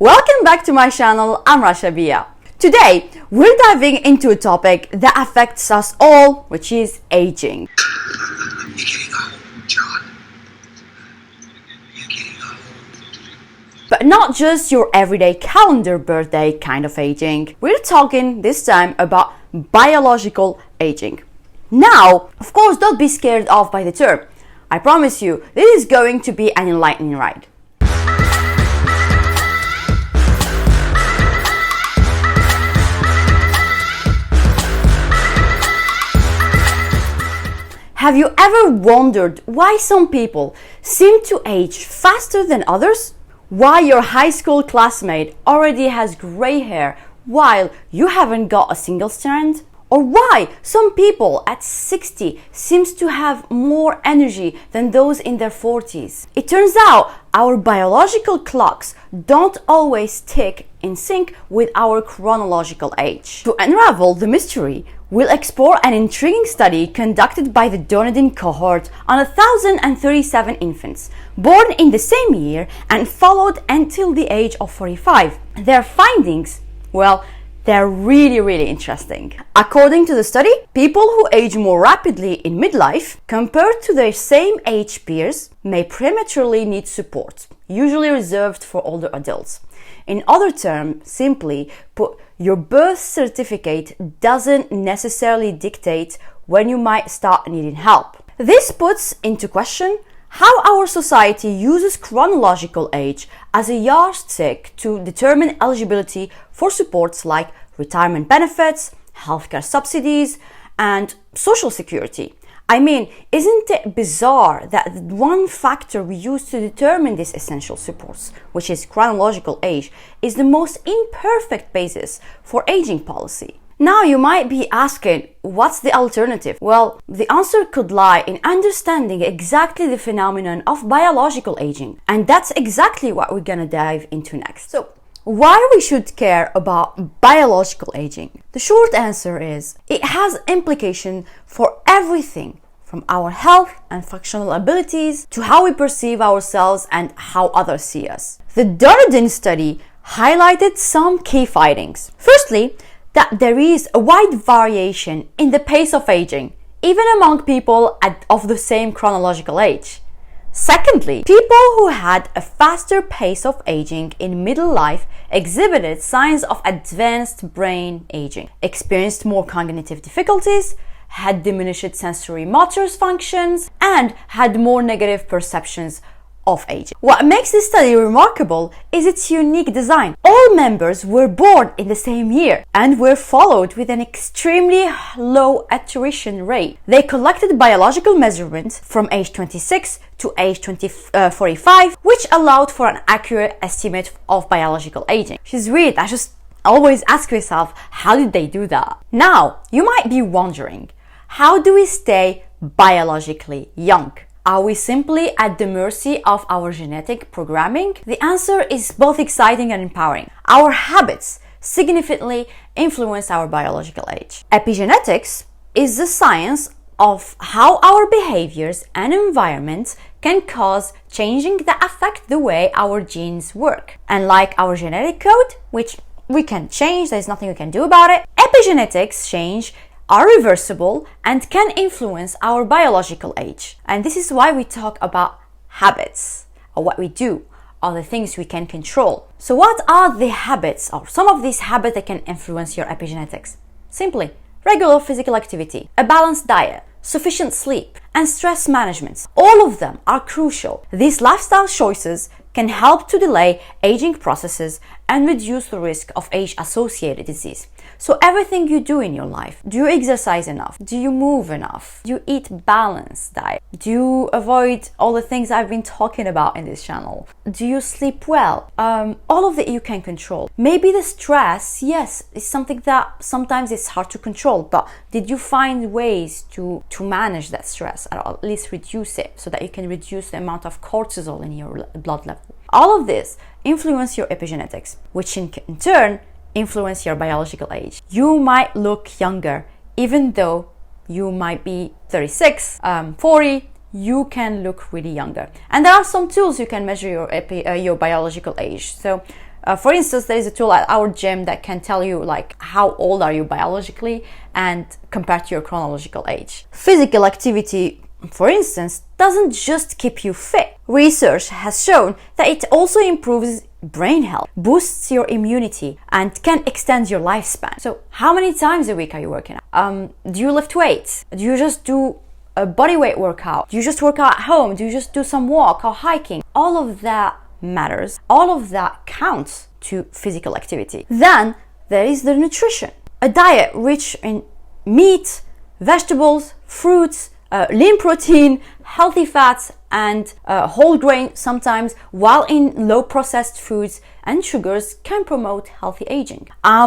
Welcome back to my channel. I'm Racha Bia. Today, we're diving into a topic that affects us all, which is aging. You're getting old, John. You're getting old. But not just your everyday calendar birthday kind of aging. We're talking this time about biological aging. Now, of course, don't be scared off by the term. I promise you, this is going to be an enlightening ride. Have you ever wondered why some people seem to age faster than others? Why your high school classmate already has gray hair while you haven't got a single strand? Or why some people at 60 seems to have more energy than those in their 40s? It turns out our biological clocks don't always tick in sync with our chronological age. To unravel the mystery, we'll explore an intriguing study conducted by the Duradine cohort on 1,037 infants born in the same year and followed until the age of 45. Their findings, well, they're really interesting. According to the study, people who age more rapidly in midlife compared to their same age peers may prematurely need support, usually reserved for older adults. In other terms, simply put, your birth certificate doesn't necessarily dictate when you might start needing help. This puts into question how our society uses chronological age as a yardstick to determine eligibility for supports like retirement benefits, healthcare subsidies, and social security. I mean, isn't it bizarre that the one factor we use to determine these essential supports, which is chronological age, is the most imperfect basis for aging policy? Now you might be asking, what's the alternative? Well, the answer could lie in understanding exactly the phenomenon of biological aging. And that's exactly what we're gonna dive into next. So, why we should care about biological aging? The short answer is, it has implication for everything from our health and functional abilities to how we perceive ourselves and how others see us. The Duradine Study highlighted some key findings. Firstly, that there is a wide variation in the pace of aging, even among people of the same chronological age. Secondly, people who had a faster pace of aging in middle life exhibited signs of advanced brain aging, experienced more cognitive difficulties, had diminished sensory motor functions, and had more negative perceptions of aging. What makes this study remarkable is its unique design. All members were born in the same year and were followed with an extremely low attrition rate. They collected biological measurements from age 26 to age 45, which allowed for an accurate estimate of biological aging. Which is weird. I just always ask myself, how did they do that? Now, you might be wondering, how do we stay biologically young? Are we simply at the mercy of our genetic programming? The answer is both exciting and empowering. Our habits significantly influence our biological age. Epigenetics is the science of how our behaviors and environments can cause changing that affect the way our genes work. And like our genetic code, which we can change, there's nothing we can do about it, epigenetics change are reversible and can influence our biological age. And this is why we talk about habits, or what we do, or the things we can control. So what are the habits, or some of these habits that can influence your epigenetics? Simply, regular physical activity, a balanced diet, sufficient sleep, and stress management. All of them are crucial. These lifestyle choices can help to delay aging processes and reduce the risk of age-associated disease. So everything you do in your life, do you exercise enough? Do you move enough? Do you eat balanced diet? Do you avoid all the things I've been talking about in this channel? Do you sleep well? All of that you can control. Maybe the stress, yes, is something that sometimes it's hard to control, but did you find ways to manage that stress, or at least reduce it, so that you can reduce the amount of cortisol in your blood level? All of this influence your epigenetics, which in turn influence your biological age. You might look younger, even though you might be 36, 40, you can look really younger. And there are some tools you can measure your biological age. So For instance, there is a tool at our gym that can tell you like how old are you biologically and compared to your chronological age. Physical activity, for instance, doesn't just keep you fit. Research has shown that it also improves brain health, boosts your immunity, and can extend your lifespan. So how many times a week are you working out? Do you lift weights? Do you just do a body weight workout? Do you just work out at home? Do you just do some walk or hiking? All of that matters. All of that counts to physical activity. Then there is the nutrition. A diet rich in meat, vegetables, fruits, lean protein, healthy fats, and whole grain sometimes, while in low processed foods and sugars, can promote healthy aging. I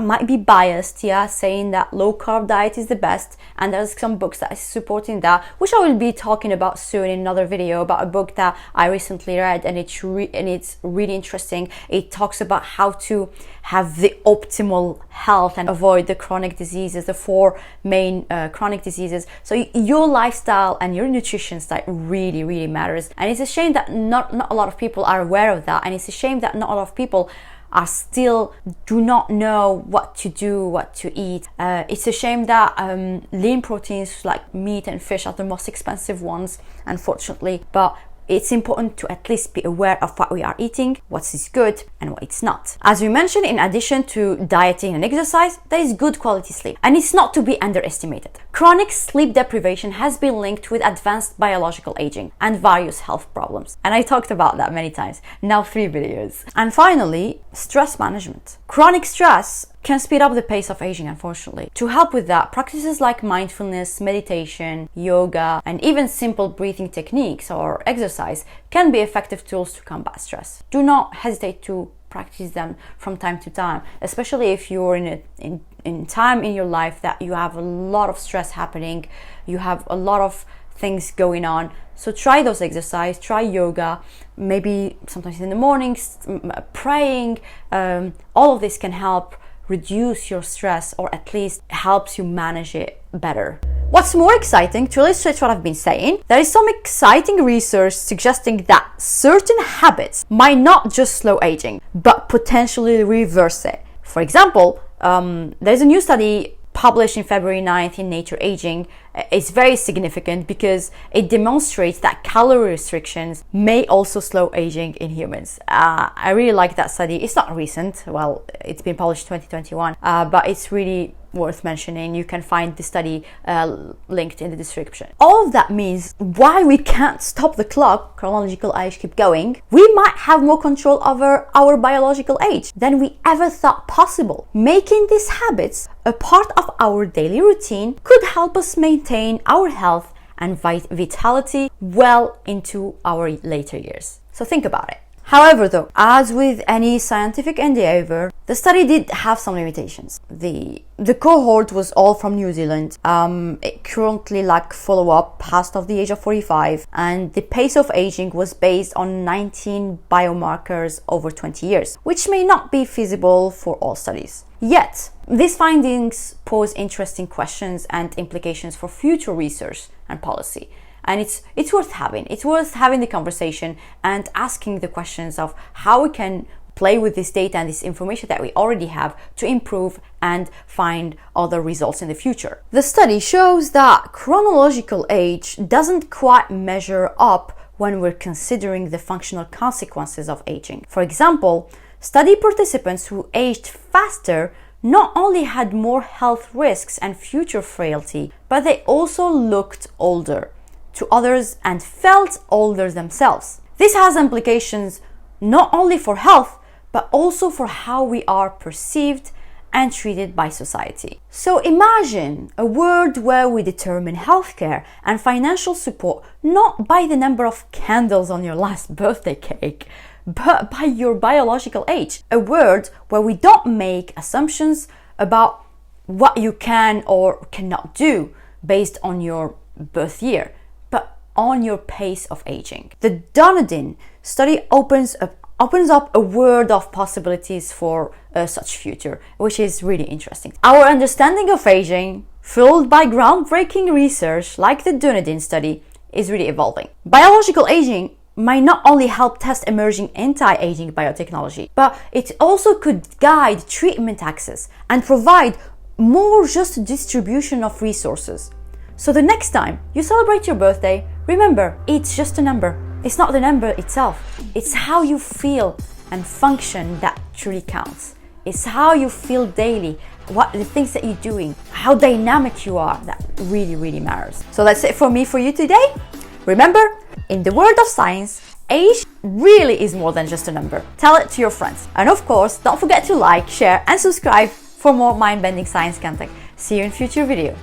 might be biased, saying that low carb diet is the best, and there's some books that is supporting that, which I will be talking about soon in another video about a book that I recently read, and it's really interesting. It talks about how to have the optimal health and avoid the chronic diseases, the 4 main chronic diseases. So your lifestyle and your nutrition style really matters, and it's a shame that not a lot of people are aware of that, and it's a shame that not a lot of people are still do not know what to do, what to eat. It's a shame that lean proteins like meat and fish are the most expensive ones, unfortunately, but it's important to at least be aware of what we are eating, what is good and what it's not. As we mentioned, in addition to dieting and exercise, there is good quality sleep, and it's not to be underestimated. Chronic sleep deprivation has been linked with advanced biological aging and various health problems, and I talked about that many times, now 3 videos. And finally, stress management. Chronic stress can speed up the pace of aging, unfortunately. To help with that, practices like mindfulness, meditation, yoga, and even simple breathing techniques or exercise can be effective tools to combat stress. Do not hesitate to practice them from time to time, especially if you're in time in your life that you have a lot of stress happening, you have a lot of things going on. So try those exercise, try yoga, maybe sometimes in the mornings, praying. All of this can help reduce your stress, or at least helps you manage it better. What's more exciting, to illustrate what I've been saying, there is some exciting research suggesting that certain habits might not just slow aging, but potentially reverse it. For example, there's a new study published in February 9th in Nature Aging. It's very significant because it demonstrates that calorie restrictions may also slow aging in humans. I really like that study. It's not recent. Well, it's been published in 2021, but it's really worth mentioning. You can find the study linked in the description. All of that means while we can't stop the clock, chronological age keep going, we might have more control over our biological age than we ever thought possible. Making these habits a part of our daily routine could help us maintain our health and vitality well into our later years. So think about it. However, though, as with any scientific endeavor, the study did have some limitations. The cohort was all from New Zealand. It currently lacked follow-up past of the age of 45, and the pace of aging was based on 19 biomarkers over 20 years, which may not be feasible for all studies. Yet, these findings pose interesting questions and implications for future research and policy. And it's worth having. It's worth having the conversation and asking the questions of how we can play with this data and this information that we already have to improve and find other results in the future. The study shows that chronological age doesn't quite measure up when we're considering the functional consequences of aging. For example, study participants who aged faster not only had more health risks and future frailty, but they also looked older to others and felt older themselves. This has implications not only for health, but also for how we are perceived and treated by society. So imagine a world where we determine healthcare and financial support not by the number of candles on your last birthday cake, but by your biological age. A world where we don't make assumptions about what you can or cannot do based on your birth year, on your pace of aging. The Duradine Study opens up a world of possibilities for such future, which is really interesting. Our understanding of aging, fueled by groundbreaking research like the Duradine Study, is really evolving. Biological aging might not only help test emerging anti-aging biotechnology, but it also could guide treatment access and provide more just distribution of resources. So the next time you celebrate your birthday, remember, it's just a number. It's not the number itself. It's how you feel and function that truly counts. It's how you feel daily, what the things that you're doing, how dynamic you are, that really, really matters. So that's it for me for you today. Remember, in the world of science, age really is more than just a number. Tell it to your friends. And of course, don't forget to like, share, and subscribe for more mind-bending science content. See you in future video.